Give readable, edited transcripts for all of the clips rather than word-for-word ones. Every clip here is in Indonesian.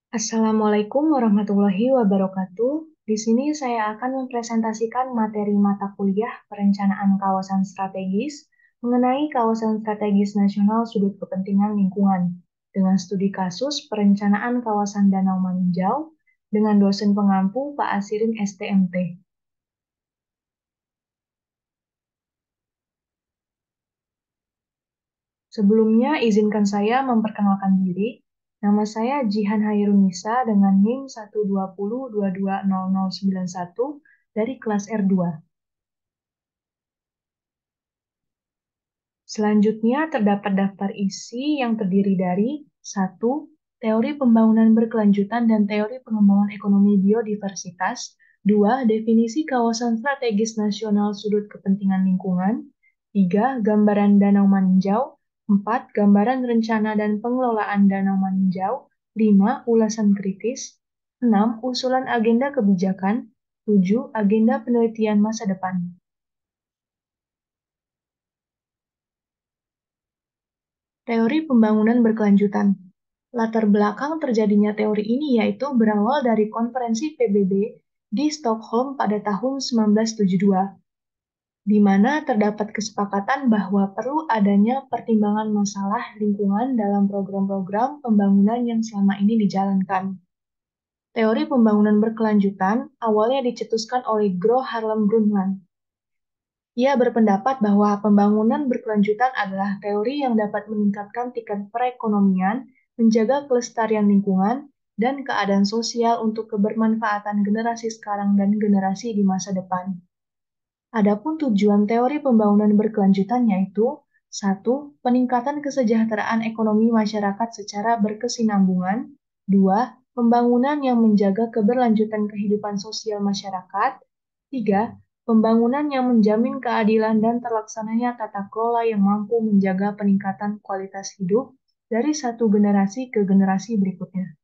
Assalamualaikum warahmatullahi wabarakatuh. Di sini saya akan mempresentasikan materi mata kuliah Perencanaan Kawasan Strategis mengenai kawasan strategis nasional sudut kepentingan lingkungan dengan studi kasus perencanaan kawasan Danau Maninjau dengan dosen pengampu Pak Asirin STMT. Sebelumnya, izinkan saya memperkenalkan diri. Nama saya Jihan Hairunisa dengan NIM 120220091 dari kelas R2. Selanjutnya terdapat daftar isi yang terdiri dari 1. Teori pembangunan berkelanjutan dan teori pengembangan ekonomi biodiversitas. 2. Definisi kawasan strategis nasional sudut kepentingan lingkungan. 3. Gambaran Danau Maninjau. 4. Gambaran rencana dan pengelolaan Danau Maninjau. 5. Ulasan kritis. 6. Usulan agenda kebijakan. 7. Agenda penelitian masa depan. Teori pembangunan berkelanjutan. Latar belakang terjadinya teori ini yaitu berawal dari konferensi PBB di Stockholm pada tahun 1972, di mana terdapat kesepakatan bahwa perlu adanya pertimbangan masalah lingkungan dalam program-program pembangunan yang selama ini dijalankan. Teori pembangunan berkelanjutan awalnya dicetuskan oleh Gro Harlem Brundtland. Ia berpendapat bahwa pembangunan berkelanjutan adalah teori yang dapat meningkatkan tingkat perekonomian, menjaga kelestarian lingkungan, dan keadaan sosial untuk kebermanfaatan generasi sekarang dan generasi di masa depan. Adapun tujuan teori pembangunan berkelanjutan yaitu 1. Peningkatan kesejahteraan ekonomi masyarakat secara berkesinambungan. 2. Pembangunan yang menjaga keberlanjutan kehidupan sosial masyarakat. 3. Pembangunan yang menjamin keadilan dan terlaksananya tata kelola yang mampu menjaga peningkatan kualitas hidup dari satu generasi ke generasi berikutnya.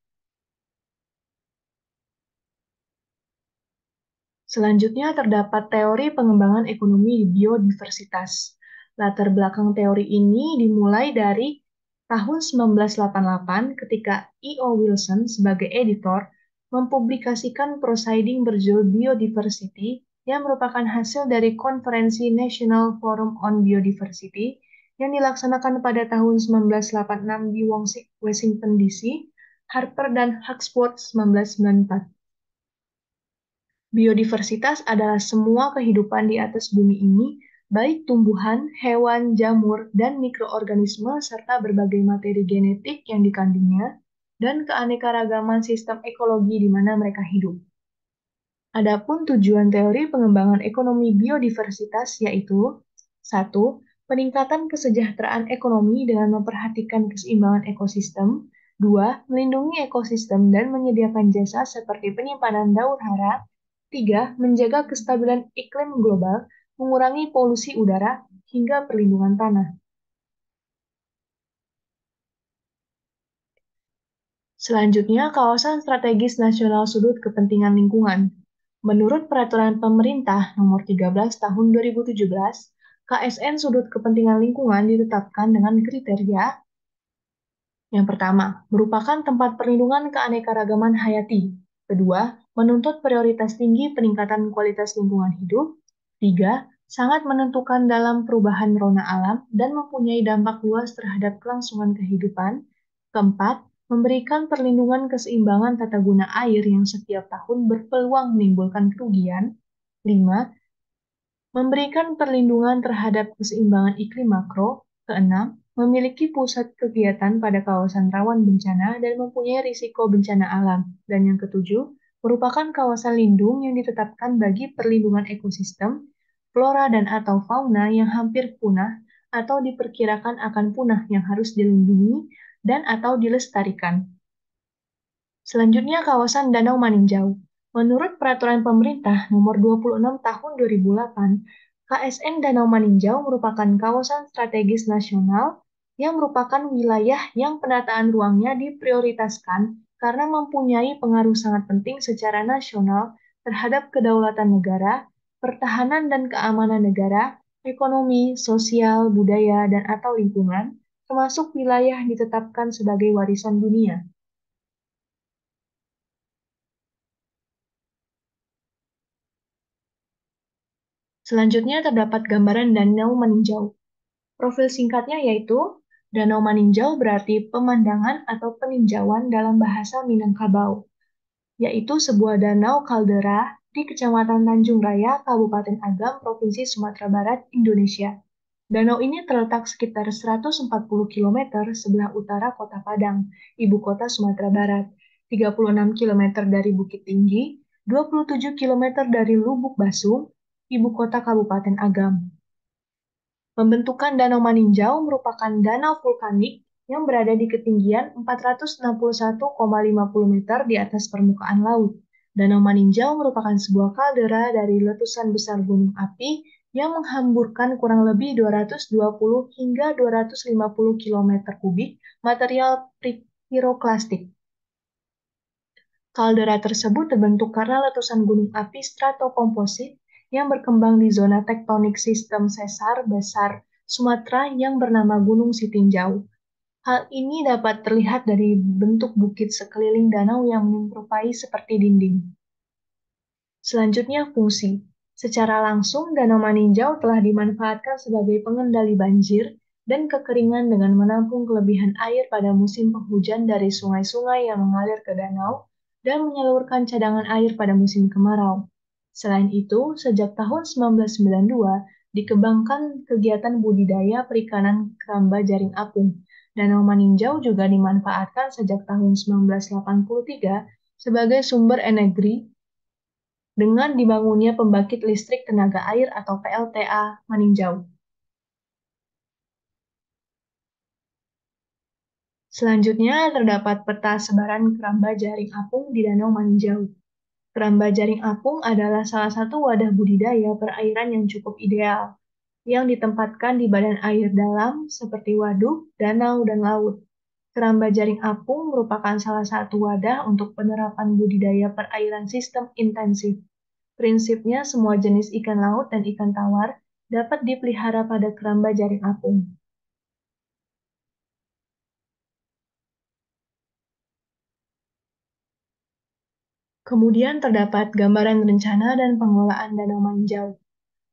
Selanjutnya terdapat teori pengembangan ekonomi biodiversitas. Latar belakang teori ini dimulai dari tahun 1988 ketika E.O. Wilson sebagai editor mempublikasikan proceeding berjudul Biodiversity yang merupakan hasil dari konferensi National Forum on Biodiversity yang dilaksanakan pada tahun 1986 di Washington DC, Harper dan Huxford 1994. Biodiversitas adalah semua kehidupan di atas bumi ini, baik tumbuhan, hewan, jamur, dan mikroorganisme, serta berbagai materi genetik yang dikandungnya, dan keanekaragaman sistem ekologi di mana mereka hidup. Adapun tujuan teori pengembangan ekonomi biodiversitas yaitu 1. Peningkatan kesejahteraan ekonomi dengan memperhatikan keseimbangan ekosistem. 2. Melindungi ekosistem dan menyediakan jasa seperti penyimpanan daur hara. 3. Menjaga kestabilan iklim global, mengurangi polusi udara, hingga perlindungan tanah. Selanjutnya, kawasan strategis nasional sudut kepentingan lingkungan. Menurut Peraturan Pemerintah Nomor 13 Tahun 2017, KSN sudut kepentingan lingkungan ditetapkan dengan kriteria yang pertama, merupakan tempat perlindungan keanekaragaman hayati. Kedua, menuntut prioritas tinggi peningkatan kualitas lingkungan hidup. Tiga, sangat menentukan dalam perubahan rona alam dan mempunyai dampak luas terhadap kelangsungan kehidupan. Keempat, memberikan perlindungan keseimbangan tata guna air yang setiap tahun berpeluang menimbulkan kerugian. Lima, memberikan perlindungan terhadap keseimbangan iklim makro. Keenam, memiliki pusat kegiatan pada kawasan rawan bencana dan mempunyai risiko bencana alam. Dan yang ketujuh, merupakan kawasan lindung yang ditetapkan bagi perlindungan ekosistem, flora dan atau fauna yang hampir punah atau diperkirakan akan punah yang harus dilindungi dan atau dilestarikan. Selanjutnya kawasan Danau Maninjau. Menurut Peraturan Pemerintah Nomor 26 Tahun 2008, KSN Danau Maninjau merupakan kawasan strategis nasional yang merupakan wilayah yang penataan ruangnya diprioritaskan karena mempunyai pengaruh sangat penting secara nasional terhadap kedaulatan negara, pertahanan dan keamanan negara, ekonomi, sosial, budaya, dan atau lingkungan, termasuk wilayah ditetapkan sebagai warisan dunia. Selanjutnya terdapat gambaran danau meninjau. Profil singkatnya yaitu danau meninjau berarti pemandangan atau peninjauan dalam bahasa Minangkabau, yaitu sebuah danau kaldera di Kecamatan Tanjung Raya, Kabupaten Agam, Provinsi Sumatera Barat, Indonesia. Danau ini terletak sekitar 140 km sebelah utara Kota Padang, ibu kota Sumatera Barat, 36 km dari Bukit Tinggi, 27 km dari Lubuk Basung, ibu kota Kabupaten Agam. Pembentukan Danau Maninjau merupakan danau vulkanik yang berada di ketinggian 461,50 meter di atas permukaan laut. Danau Maninjau merupakan sebuah kaldera dari letusan besar gunung api yang menghamburkan kurang lebih 220 hingga 250 km kubik material piroklastik. Kaldera tersebut terbentuk karena letusan gunung api stratokomposit yang berkembang di zona tektonik sistem sesar besar Sumatera yang bernama Gunung Sitinjau. Hal ini dapat terlihat dari bentuk bukit sekeliling danau yang menyerupai seperti dinding. Selanjutnya, fungsi. Secara langsung, Danau Maninjau telah dimanfaatkan sebagai pengendali banjir dan kekeringan dengan menampung kelebihan air pada musim penghujan dari sungai-sungai yang mengalir ke danau dan menyalurkan cadangan air pada musim kemarau. Selain itu, sejak tahun 1992, dikembangkan kegiatan budidaya perikanan keramba jaring apung. Danau Maninjau juga dimanfaatkan sejak tahun 1983 sebagai sumber energi dengan dibangunnya pembangkit listrik tenaga air atau PLTA Maninjau. Selanjutnya terdapat peta sebaran keramba jaring apung di Danau Maninjau. Keramba jaring apung adalah salah satu wadah budidaya perairan yang cukup ideal, yang ditempatkan di badan air dalam seperti waduk, danau, dan laut. Keramba jaring apung merupakan salah satu wadah untuk penerapan budidaya perairan sistem intensif. Prinsipnya, semua jenis ikan laut dan ikan tawar dapat dipelihara pada keramba jaring apung. Kemudian terdapat gambaran rencana dan pengelolaan Danau Maninjau.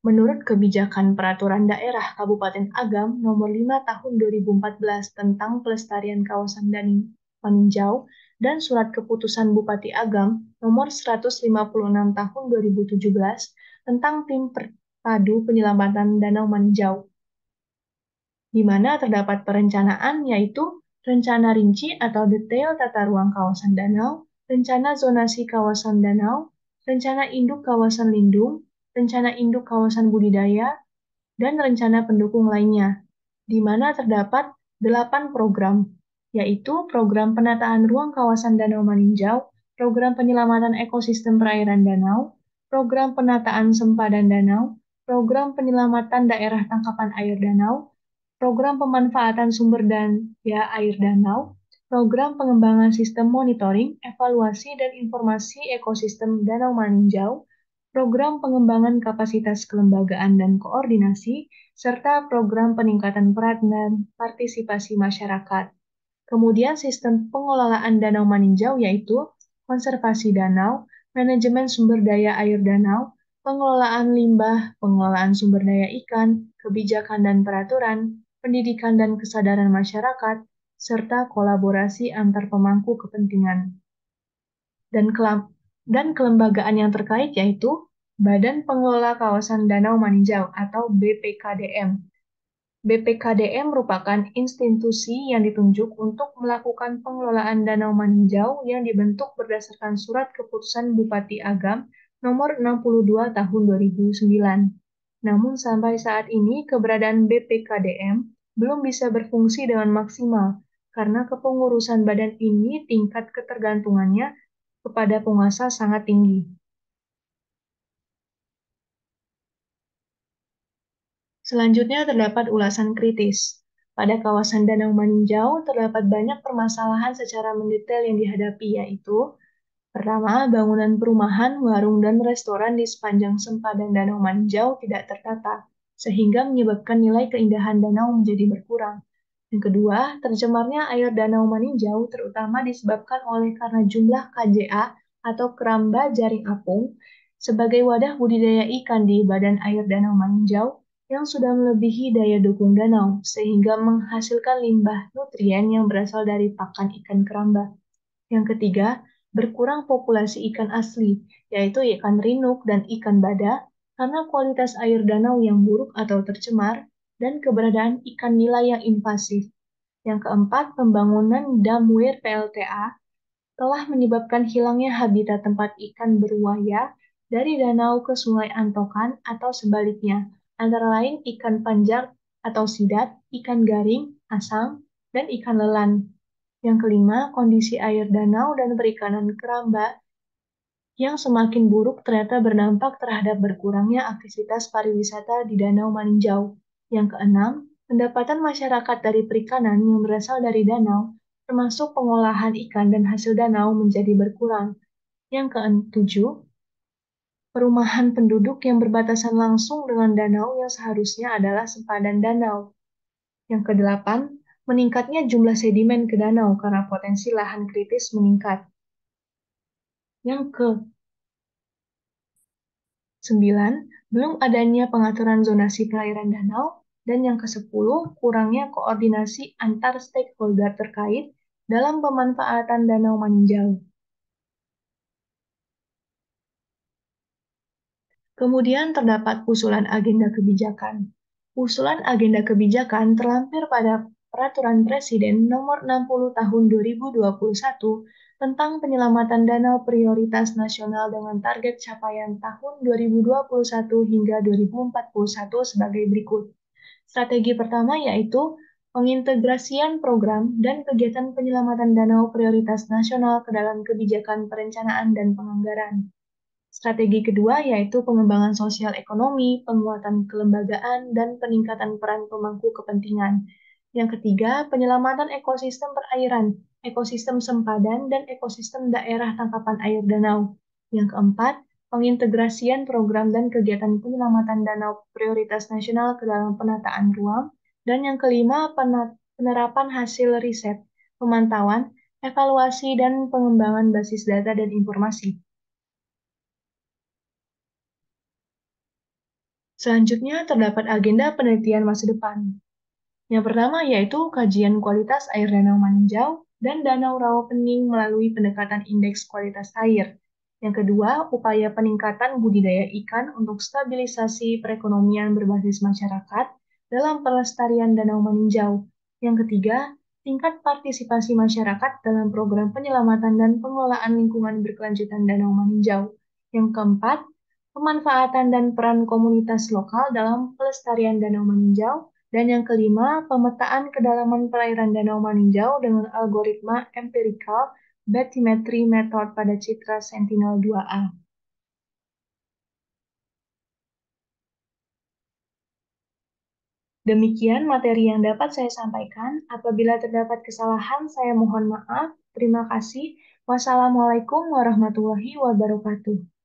Menurut kebijakan Peraturan Daerah Kabupaten Agam Nomor 5 Tahun 2014 tentang Pelestarian Kawasan Maninjau dan Surat Keputusan Bupati Agam Nomor 156 Tahun 2017 tentang Tim Terpadu Penyelamatan Danau Maninjau, di mana terdapat perencanaan yaitu rencana rinci atau detail tata ruang kawasan danau, rencana zonasi kawasan danau, rencana induk kawasan lindung, rencana induk kawasan budidaya, dan rencana pendukung lainnya, di mana terdapat 8 program, yaitu program penataan ruang kawasan Danau Maninjau, program penyelamatan ekosistem perairan danau, program penataan sempadan danau, program penyelamatan daerah tangkapan air danau, program pemanfaatan sumber daya air danau, program pengembangan sistem monitoring, evaluasi, dan informasi ekosistem Danau Maninjau, program pengembangan kapasitas kelembagaan dan koordinasi, serta program peningkatan peran dan partisipasi masyarakat. Kemudian sistem pengelolaan danau maninjau yaitu konservasi danau, manajemen sumber daya air danau, pengelolaan limbah, pengelolaan sumber daya ikan, kebijakan dan peraturan, pendidikan dan kesadaran masyarakat, serta kolaborasi antar pemangku kepentingan. Dan kelembagaan yang terkait yaitu Badan Pengelola Kawasan Danau Maninjau atau BPKDM. BPKDM merupakan institusi yang ditunjuk untuk melakukan pengelolaan Danau Maninjau yang dibentuk berdasarkan Surat Keputusan Bupati Agam Nomor 62 Tahun 2009. Namun sampai saat ini keberadaan BPKDM belum bisa berfungsi dengan maksimal karena kepengurusan badan ini tingkat ketergantungannya kepada penguasa sangat tinggi. Selanjutnya terdapat ulasan kritis. Pada kawasan Danau Maninjau terdapat banyak permasalahan secara mendetail yang dihadapi, yaitu pertama, bangunan perumahan, warung, dan restoran di sepanjang sempadan Danau Maninjau tidak tertata, sehingga menyebabkan nilai keindahan danau menjadi berkurang. Yang kedua, tercemarnya air Danau Maninjau terutama disebabkan oleh karena jumlah KJA atau keramba jaring apung sebagai wadah budidaya ikan di badan air Danau Maninjau yang sudah melebihi daya dukung danau, sehingga menghasilkan limbah nutrien yang berasal dari pakan ikan keramba. Yang ketiga, berkurang populasi ikan asli, yaitu ikan rinuk dan ikan bada, karena kualitas air danau yang buruk atau tercemar, dan keberadaan ikan nila yang invasif. Yang keempat, pembangunan dam weir PLTA telah menyebabkan hilangnya habitat tempat ikan beruaya dari danau ke Sungai Antokan atau sebaliknya, antara lain ikan panjak atau sidat, ikan garing, asang, dan ikan lelan. Yang kelima, kondisi air danau dan perikanan keramba yang semakin buruk ternyata berdampak terhadap berkurangnya aktivitas pariwisata di Danau Maninjau. Yang keenam, pendapatan masyarakat dari perikanan yang berasal dari danau, termasuk pengolahan ikan dan hasil danau menjadi berkurang. Yang ketujuh, perumahan penduduk yang berbatasan langsung dengan danau yang seharusnya adalah sempadan danau. Yang kedelapan, meningkatnya jumlah sedimen ke danau karena potensi lahan kritis meningkat. Yang ke 9, belum adanya pengaturan zonasi perairan danau, dan yang ke-10, kurangnya koordinasi antar stakeholder terkait dalam pemanfaatan Danau Maninjau. Kemudian terdapat usulan agenda kebijakan. Usulan agenda kebijakan terlampir pada Peraturan Presiden Nomor 60 Tahun 2021 tentang penyelamatan danau prioritas nasional dengan target capaian tahun 2021 hingga 2041 sebagai berikut. Strategi pertama yaitu pengintegrasian program dan kegiatan penyelamatan danau prioritas nasional ke dalam kebijakan perencanaan dan penganggaran. Strategi kedua yaitu pengembangan sosial ekonomi, penguatan kelembagaan, dan peningkatan peran pemangku kepentingan. Yang ketiga, penyelamatan ekosistem perairan, ekosistem sempadan, dan ekosistem daerah tangkapan air danau. Yang keempat, pengintegrasian program dan kegiatan penyelamatan danau prioritas nasional ke dalam penataan ruang. Dan yang kelima, penerapan hasil riset, pemantauan, evaluasi, dan pengembangan basis data dan informasi. Selanjutnya, terdapat agenda penelitian masa depan. Yang pertama yaitu kajian kualitas air Danau Maninjau dan Danau Rawapening melalui pendekatan indeks kualitas air. Yang kedua, upaya peningkatan budidaya ikan untuk stabilisasi perekonomian berbasis masyarakat dalam pelestarian Danau Maninjau. Yang ketiga, tingkat partisipasi masyarakat dalam program penyelamatan dan pengelolaan lingkungan berkelanjutan Danau Maninjau. Yang keempat, pemanfaatan dan peran komunitas lokal dalam pelestarian Danau Maninjau. Dan yang kelima, pemetaan kedalaman perairan Danau Maninjau dengan algoritma empirical bathymetry method pada citra Sentinel-2A. Demikian materi yang dapat saya sampaikan. Apabila terdapat kesalahan, saya mohon maaf. Terima kasih. Wassalamualaikum warahmatullahi wabarakatuh.